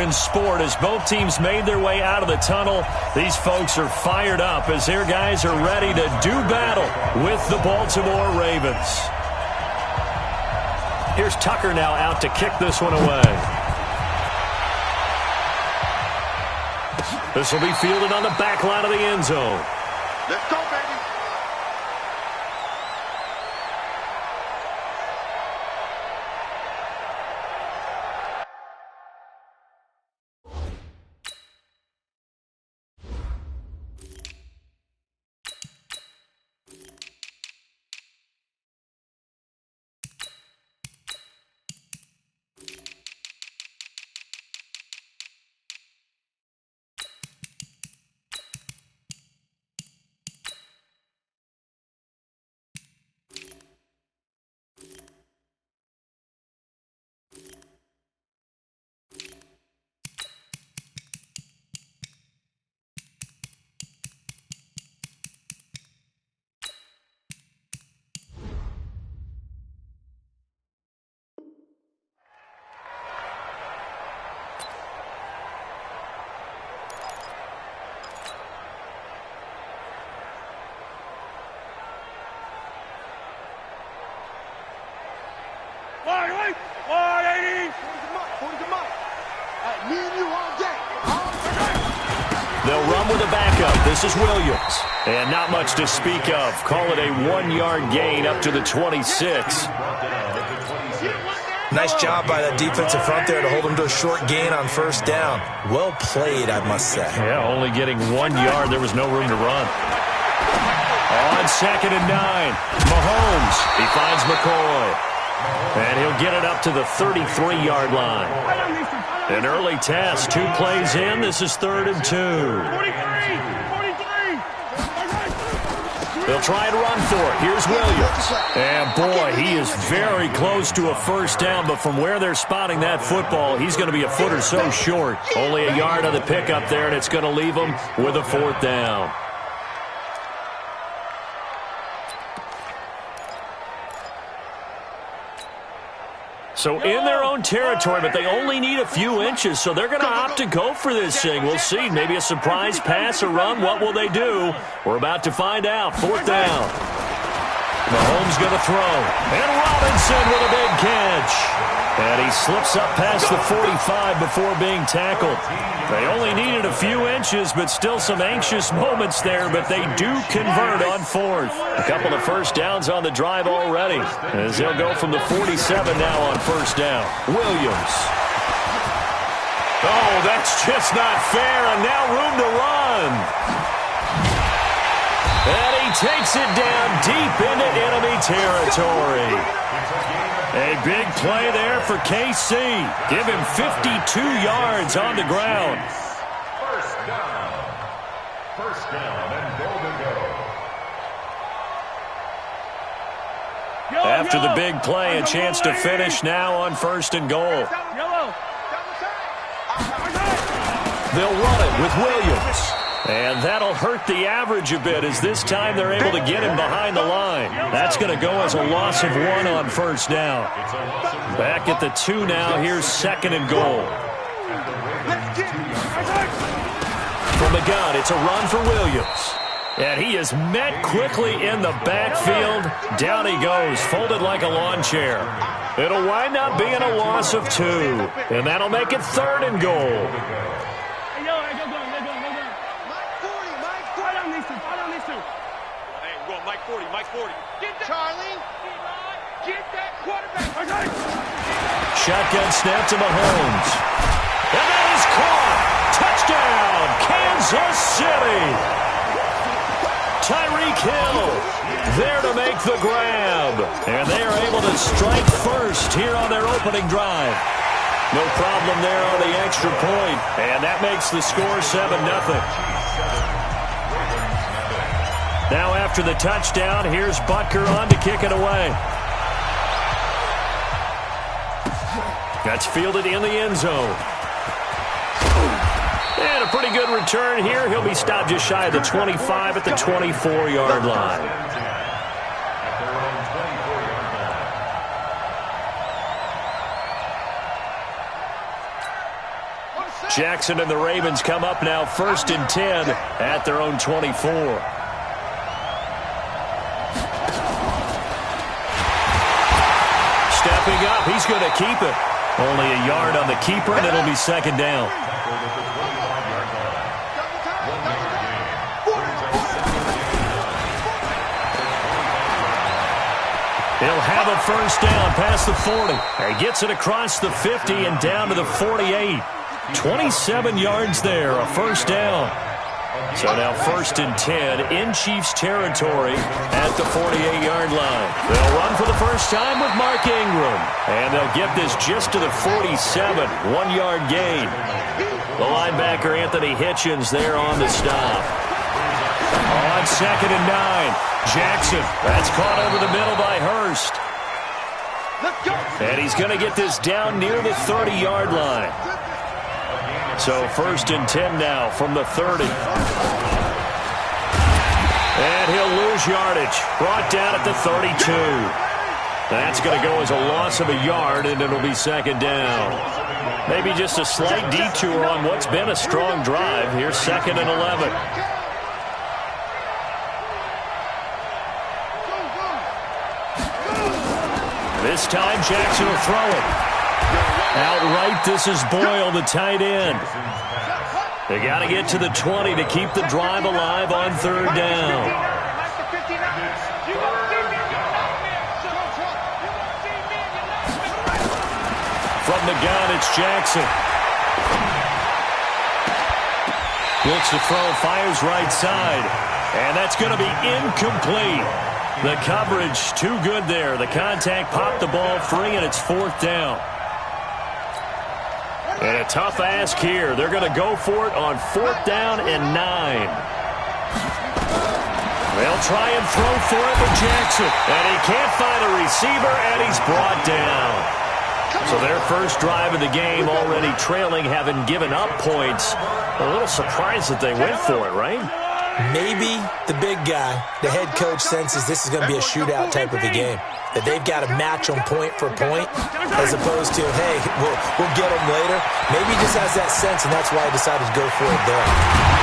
in sport as both teams made their way out of the tunnel. These folks are fired up as their guys are ready to do battle with the Baltimore Ravens. Here's Tucker now out to kick this one away. This will be fielded on the back line of the end zone. Let's go, baby. They'll run with a backup. This is Williams. And not much to speak of. Call it a 1-yard gain up to the 26. Nice job by that defensive front there to hold him to a short gain on first down. Well played, I must say. Yeah, only getting 1 yard. There was no room to run. On 2nd and 9, Mahomes. He finds McCoy. And he'll get it up to the 33-yard line. An early test. 2 plays in. This is 3rd and 2. They'll try and run for it. Here's Williams. And, boy, he is very close to a first down, but from where they're spotting that football, he's going to be a foot or so short. Only a yard on the pickup there, and it's going to leave him with a 4th down. So in their own territory, but they only need a few inches, so they're going to opt to go for this thing. We'll see. Maybe a surprise pass or run. What will they do? We're about to find out. 4th down. Mahomes going to throw. And Robinson with a big catch. And he slips up past the 45 before being tackled. They only needed a few inches, but still some anxious moments there, but they do convert on 4th. A couple of first downs on the drive already, as they'll go from the 47 now on first down. Williams. Oh, that's just not fair, and now room to run. And he takes it down deep into enemy territory. A big play there for KC. Give him 52 yards on the ground. First down and goal to go. After the big play, a chance to finish now on 1st and goal. They'll run it with Williams. And that'll hurt the average a bit as this time they're able to get him behind the line. That's going to go as a loss of 1 on first down. Back at the 2 now. Here's 2nd and goal. From the gun, it's a run for Williams. And he is met quickly in the backfield. Down he goes, folded like a lawn chair. It'll wind up being a loss of 2. And that'll make it 3rd and goal. Mike 40. Get that, Charlie. Get that quarterback. Shotgun snap to Mahomes. And that is caught. Touchdown, Kansas City. Tyreek Hill there to make the grab. And they are able to strike first here on their opening drive. No problem there on the extra point. And that makes the score 7-0. Now after the touchdown, here's Butker on to kick it away. That's fielded in the end zone. And a pretty good return here. He'll be stopped just shy of the 25 at the 24-yard line. Jackson and the Ravens come up now 1st and 10 at their own 24. Stepping up, he's going to keep it. Only a yard on the keeper, and it'll be 2nd down. He'll have a 1st down past the 40. He gets it across the 50 and down to the 48. 27 yards there, a 1st down. So now 1st and 10 in Chiefs territory at the 48-yard line. They'll run for the first time with Mark Ingram. And they'll get this just to the 47, 1-yard gain. The linebacker Anthony Hitchens there on the stop. On 2nd and 9, Jackson. That's caught over the middle by Hurst. And he's going to get this down near the 30-yard line. So 1st and 10 now from the 30. And he'll lose yardage. Brought down at the 32. That's going to go as a loss of a yard, and it'll be 2nd down. Maybe just a slight detour on what's been a strong drive. Here's 2nd and 11. This time Jackson will throw it. Outright, this is Boyle, the tight end. They got to get to the 20 to keep the drive alive on 3rd down. From the gun, it's Jackson. Looks to throw, fires right side. And that's going to be incomplete. The coverage too good there. The contact popped the ball free, and it's 4th down. And a tough ask here. They're going to go for it on 4th down and 9. They'll try and throw for it with Jackson. And he can't find a receiver, and he's brought down. So their first drive of the game already trailing, having given up points. A little surprised that they went for it, right? Maybe the big guy, the head coach, senses this is going to be a shootout type of a game. That they've got to match them point for point as opposed to, hey, we'll get them later. Maybe he just has that sense, and that's why he decided to go for it there.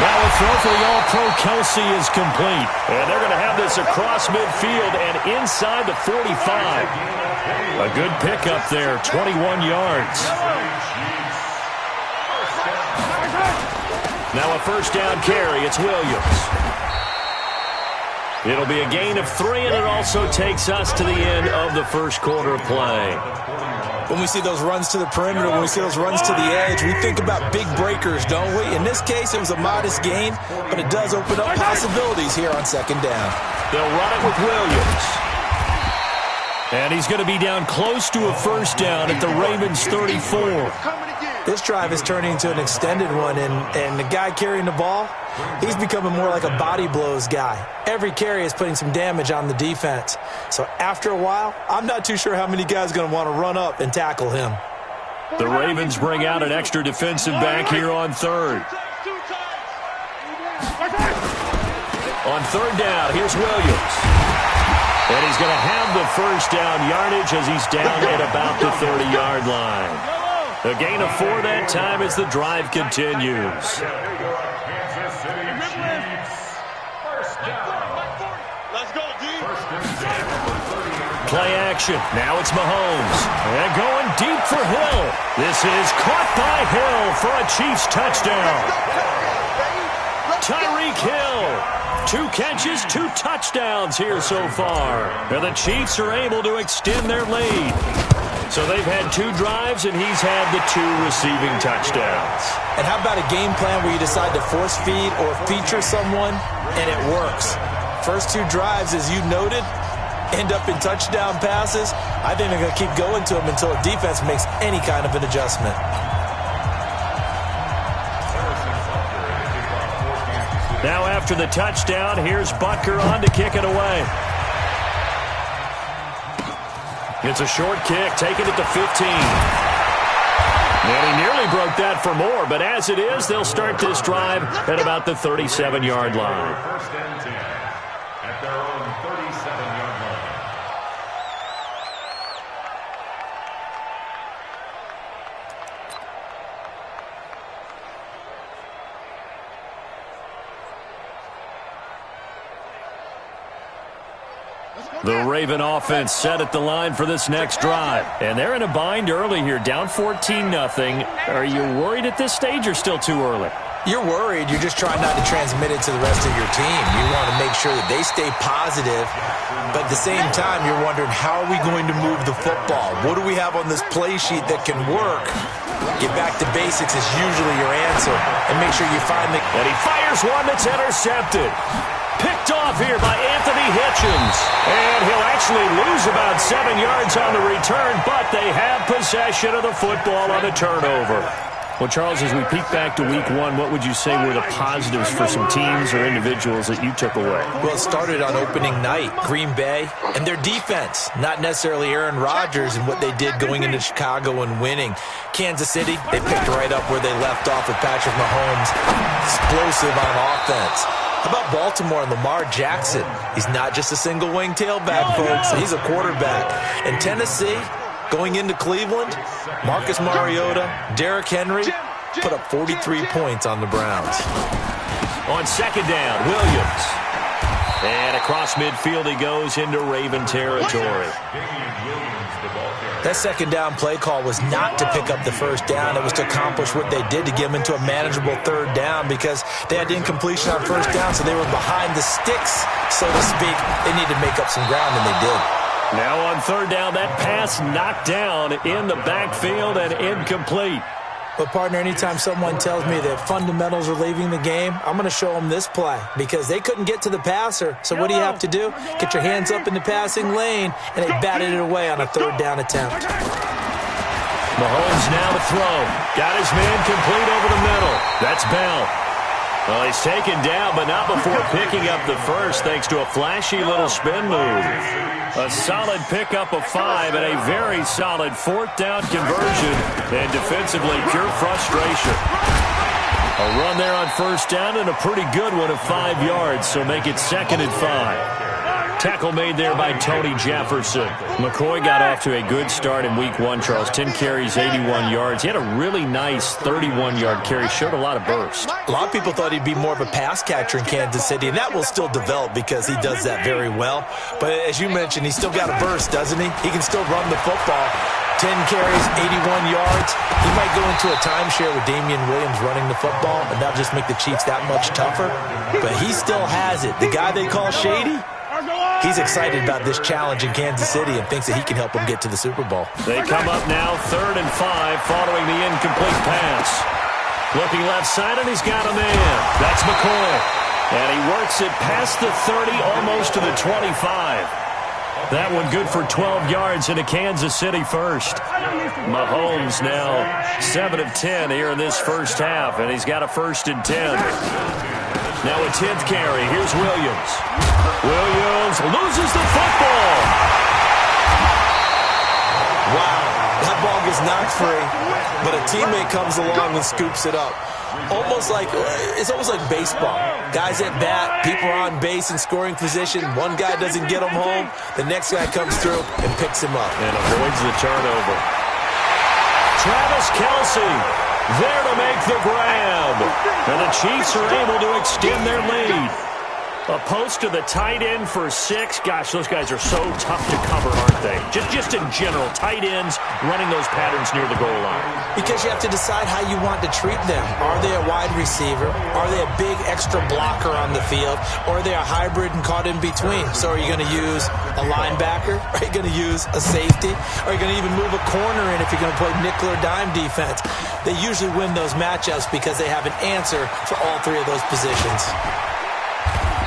Now a throw for the All-Pro Kelsey is complete. And they're going to have this across midfield and inside the 45. A good pickup there, 21 yards. Now a 1st down carry, it's Williams. It'll be a gain of 3, and it also takes us to the end of the first quarter of play. When we see those runs to the perimeter, when we see those runs to the edge, we think about big breakers, don't we? In this case, it was a modest gain, but it does open up possibilities here on 2nd down. They'll run it with Williams. And he's going to be down close to a 1st down at the Ravens' 34. This drive is turning into an extended one, and the guy carrying the ball, he's becoming more like a body blows guy. Every carry is putting some damage on the defense. So after a while, I'm not too sure how many guys are going to want to run up and tackle him. The Ravens bring out an extra defensive back here on 3rd. On 3rd down, here's Williams. And he's going to have the 1st down yardage as he's down at about the 30-yard line. A gain of 4 that time as the drive continues. Play action. Now it's Mahomes. And going deep for Hill. This is caught by Hill for a Chiefs touchdown. Tyreek Hill. 2 catches, 2 touchdowns here so far. And the Chiefs are able to extend their lead. So they've had 2 drives, and he's had the 2 receiving touchdowns. And how about a game plan where you decide to force feed or feature someone, and it works? First 2 drives, as you noted, end up in touchdown passes. I think they're going to keep going to them until the defense makes any kind of an adjustment. Now after the touchdown, here's Butker on to kick it away. It's a short kick, taken at the 15. And he nearly broke that for more, but as it is, they'll start this drive at about the 37-yard line. 1st and 10 at their own 37-yard line. The Raven offense set at the line for this next drive. And they're in a bind early here, down 14-0. Are you worried at this stage or still too early? You're worried. You're just trying not to transmit it to the rest of your team. You want to make sure that they stay positive, but at the same time, you're wondering, how are we going to move the football? What do we have on this play sheet that can work? Get back to basics is usually your answer, and make sure you find the... And he fires one that's intercepted. Picked off here by Anthony Hitchens. And he'll actually lose about 7 yards on the return, but they have possession of the football on the turnover. Well, Charles, as we peek back to week one, what would you say were the positives for some teams or individuals that you took away? Well, it started on opening night, Green Bay, and their defense. Not necessarily Aaron Rodgers and what they did going into Chicago and winning. Kansas City, they picked right up where they left off with Patrick Mahomes. Explosive on offense. How about Baltimore and Lamar Jackson? He's not just a single-wing tailback, folks. He's a quarterback. And Tennessee, going into Cleveland, Marcus Mariota, Derrick Henry put up 43 points on the Browns. On second down, Williams. And across midfield he goes into Raven territory. That second down play call was not to pick up the first down. It was to accomplish what they did, to get them into a manageable third down, because they had incompletion on first down, so they were behind the sticks, so to speak. They needed to make up some ground, and they did. Now on third down, that pass knocked down in the backfield and incomplete. But, partner, anytime someone tells me that fundamentals are leaving the game, I'm going to show them this play, because they couldn't get to the passer. So what do you have to do? Get your hands up in the passing lane, and they batted it away on a third down attempt. Mahomes now to throw. Got his man complete over the middle. That's Bell. Well, he's taken down, but not before picking up the first, thanks to a flashy little spin move. A solid pickup of 5 and a very solid fourth down conversion. And defensively, pure frustration. A run there on first down and a pretty good one of 5 yards, so make it 2nd and 5. Tackle made there by Tony Jefferson. McCoy got off to a good start in week one, Charles. 10 carries, 81 yards. He had a really nice 31-yard carry. Showed a lot of burst. A lot of people thought he'd be more of a pass catcher in Kansas City, and that will still develop because he does that very well. But as you mentioned, he's still got a burst, doesn't he? He can still run the football. 10 carries, 81 yards. He might go into a timeshare with Damian Williams running the football, and that'll just make the Chiefs that much tougher. But he still has it. The guy they call Shady, he's excited about this challenge in Kansas City and thinks that he can help them get to the Super Bowl. They come up now 3rd and 5 following the incomplete pass. Looking left side, and he's got a man. That's McCoy. And he works it past the 30, almost to the 25. That one good for 12 yards into Kansas City first. Mahomes now 7 of 10 here in this first half, and he's got a 1st and 10. Now a 10th carry. Here's Williams. Williams loses the football. Wow, that ball gets knocked free, but a teammate comes along and scoops it up. It's almost like baseball. Guys at bat, people are on base in scoring position. One guy doesn't get him home. The next guy comes through and picks him up. And avoids the turnover. Travis Kelce there to make the grab. And the Chiefs are able to extend their lead. A post to the tight end for 6. Gosh, those guys are so tough to cover, aren't they? Just in general, tight ends running those patterns near the goal line. Because you have to decide how you want to treat them. Are they a wide receiver? Are they a big extra blocker on the field? Or are they a hybrid and caught in between? So are you going to use a linebacker? Are you going to use a safety? Are you going to even move a corner in if you're going to play nickel or dime defense? They usually win those matchups because they have an answer for all 3 of those positions.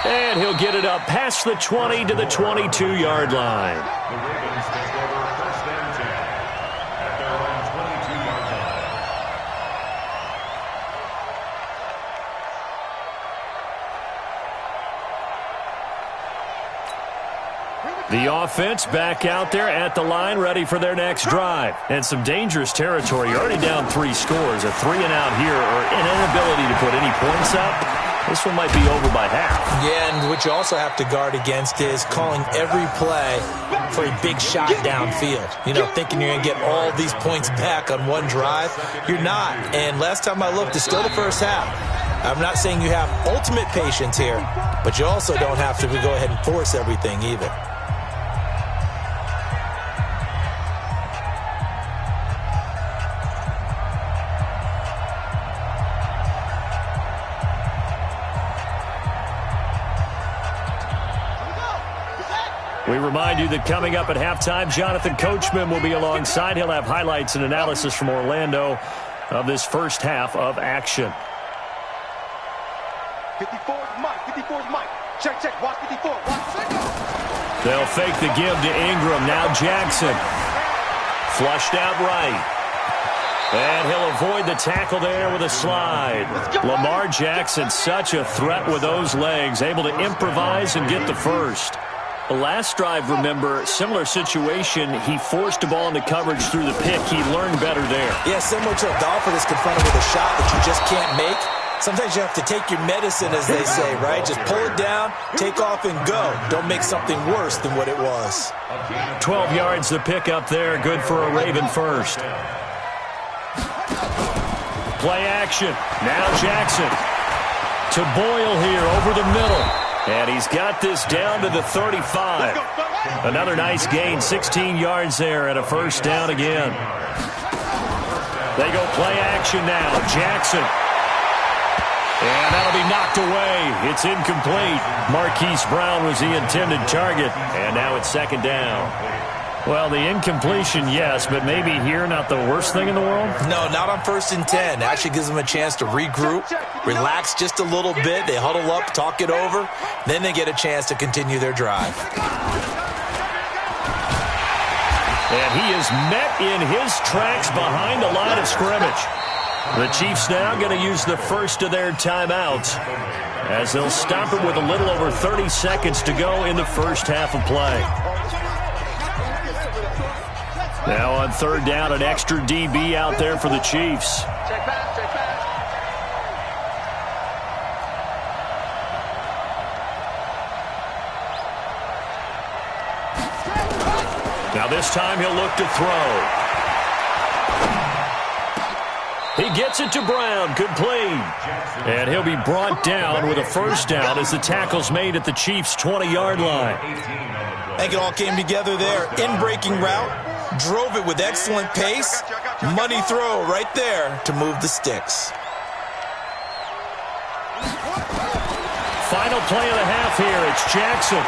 And he'll get it up past the 20 to the 22-yard line. The Ravens take over 1st and 10 at their own 22-yard line. The offense back out there at the line, ready for their next drive. And some dangerous territory. You're already down 3 scores. A 3-and-out here, or an inability to put any points up. This one might be over by half. Yeah, and what you also have to guard against is calling every play for a big shot downfield. You know, thinking you're going to get all these points back on one drive. You're not. And last time I looked, it's still the first half. I'm not saying you have ultimate patience here, but you also don't have to go ahead and force everything either. We remind you that coming up at halftime, Jonathan Coachman will be alongside. He'll have highlights and analysis from Orlando of this first half of action. 54 is Mike. 54 is Mike. Check, check. Watch 54. Watch. They'll fake the give to Ingram. Now Jackson. Flushed out right. And he'll avoid the tackle there with a slide. Lamar Jackson, such a threat with those legs, able to improvise and get the first. The last drive, remember, similar situation. He forced the ball into coverage through the pick. He learned better there. Yeah, similar to a golfer that's confronted with a shot that you just can't make. Sometimes you have to take your medicine, as they say, right? Just pull it down, take off, and go. Don't make something worse than what it was. 12 yards the pick up there. Good for a Raven first. Play action. Now Jackson to Boyle here over the middle. And he's got this down to the 35. Another nice gain, 16 yards there and a first down again. They go play action now. Jackson. And that'll be knocked away. It's incomplete. Marquise Brown was the intended target. And now it's second down. Well, the incompletion, yes, but maybe here not the worst thing in the world? No, not on 1st and 10. Actually gives them a chance to regroup, relax just a little bit. They huddle up, talk it over. Then they get a chance to continue their drive. And he is met in his tracks behind the line of scrimmage. The Chiefs now going to use the first of their timeouts as they'll stop it with a little over 30 seconds to go in the first half of play. Now on third down, an extra DB out there for the Chiefs. Check back, check back. Now this time he'll look to throw. He gets it to Brown, complete. And he'll be brought down with a first down as the tackle's made at the Chiefs' 20-yard line. I think it all came together there. In-breaking route. Drove it with excellent pace. Money throw right there to move the sticks. Final play of the half here. It's Jackson.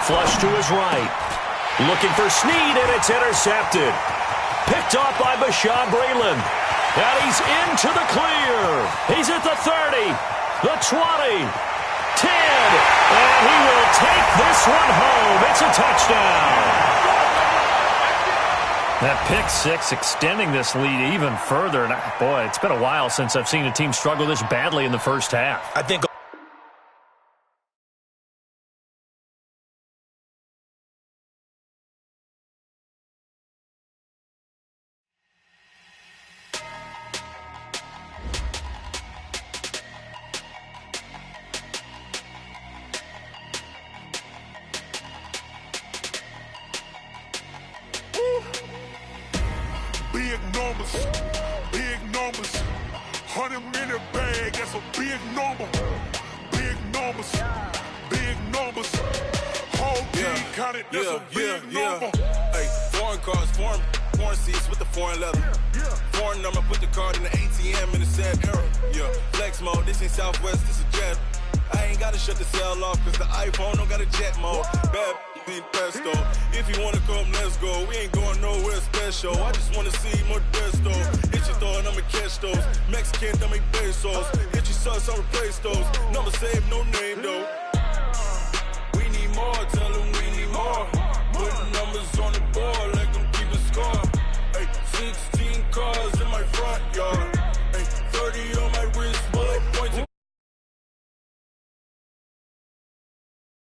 Flush to his right. Looking for Snead, and it's intercepted. Picked off by Bashaud Breeland. And he's into the clear. He's at the 30, the 20, 10. And he will take this one home. It's a touchdown. That pick six extending this lead even further. And boy, it's been a while since I've seen a team struggle this badly in the first half. I think big numbers, 100-minute bag, that's a big number. Big numbers, whole team counted, that's a big number. Hey, foreign cars, foreign seats with the foreign leather. Foreign number, put the card in the ATM in the sad era. Yeah, flex mode, this ain't Southwest, this is jet. I ain't gotta shut the cell off, cause the iPhone don't got a jet mode. Bad need pesto. If you wanna come, let's go. We ain't going nowhere special. I just wanna see more desto. Hit your throw and I'ma catch those. Mexican, don't make pesos. Hit your sauce, I'll replace those. Number save, no name though. We need more, tell them we need more. Put numbers on the board, let them keep a score.